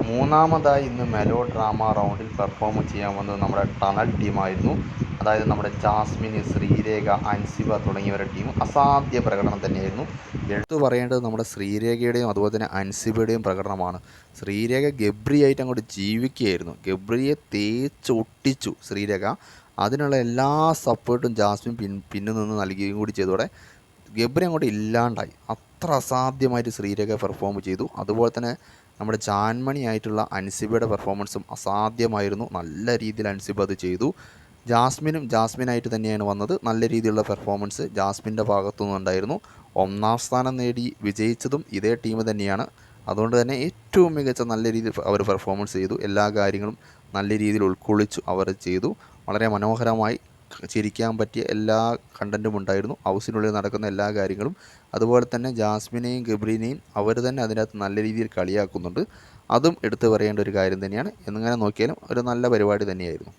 മൂന്നാമതായി ഇന്ന് mellow drama റൗണ്ടിൽ പെർഫോം ചെയ്യാൻ വന്നത് നമ്മുടെ ടണൽ ടീമായിരുന്നു. അതായത് നമ്മുടെ ജാസ്മിൻ, ശ്രീരേഖ, അൻസിബ തുടങ്ങിയവരുടെ ടീം അസാധ്യ പ്രകടനം തന്നെയായിരുന്നു. എടുത്തു പറയേണ്ടത് നമ്മുടെ ശ്രീരേഖയുടെയും അതുപോലെ തന്നെ അൻസിബയുടെയും പ്രകടനമാണ്. ശ്രീരേഖ ഗബ്രിയായിട്ട് അങ്ങോട്ട് ജീവിക്കുകയായിരുന്നു. ഗബ്രിയെ തേച്ചൊട്ടിച്ചു ശ്രീരേഖ. അതിനുള്ള എല്ലാ സപ്പോർട്ടും ജാസ്മിൻ പിന്നിൽ നിന്ന് നൽകുകയും കൂടി ചെയ്തതോടെ ഗബ്രി അങ്ങോട്ട് ഇല്ലാണ്ടായി. അത്ര അസാധ്യമായിട്ട് ശ്രീരേഖ പെർഫോം ചെയ്തു. അതുപോലെ തന്നെ നമ്മുടെ ജാൻമണി ആയിട്ടുള്ള അൻസിബയുടെ പെർഫോമൻസും അസാധ്യമായിരുന്നു. നല്ല രീതിയിൽ അൻസിബ അത് ചെയ്തു. ജാസ്മിനായിട്ട് തന്നെയാണ് വന്നത്. നല്ല രീതിയിലുള്ള പെർഫോമൻസ് ജാസ്മിൻ്റെ ഭാഗത്തു നിന്നുണ്ടായിരുന്നു. ഒന്നാം സ്ഥാനം നേടി വിജയിച്ചതും ഇതേ ടീം തന്നെയാണ്. അതുകൊണ്ട് തന്നെ ഏറ്റവും മികച്ച നല്ല രീതിയിൽ അവർ പെർഫോമൻസ് ചെയ്തു. എല്ലാ കാര്യങ്ങളും നല്ല രീതിയിൽ ഉൾക്കൊള്ളിച്ചു അവർ ചെയ്തു. വളരെ മനോഹരമായി ചിരിക്കാൻ പറ്റിയ എല്ലാ കണ്ടൻറ്റും ഉണ്ടായിരുന്നു. ഹൗസിനുള്ളിൽ നടക്കുന്ന എല്ലാ കാര്യങ്ങളും. അതുപോലെ തന്നെ ജാസ്മിനെയും ഗബ്രീനെയും അവർ തന്നെ അതിനകത്ത് നല്ല രീതിയിൽ കളിയാക്കുന്നുണ്ട്. അതും എടുത്തു പറയേണ്ട ഒരു കാര്യം തന്നെയാണ്. എങ്ങനെ നോക്കിയാലും ഒരു നല്ല പരിപാടി തന്നെയായിരുന്നു.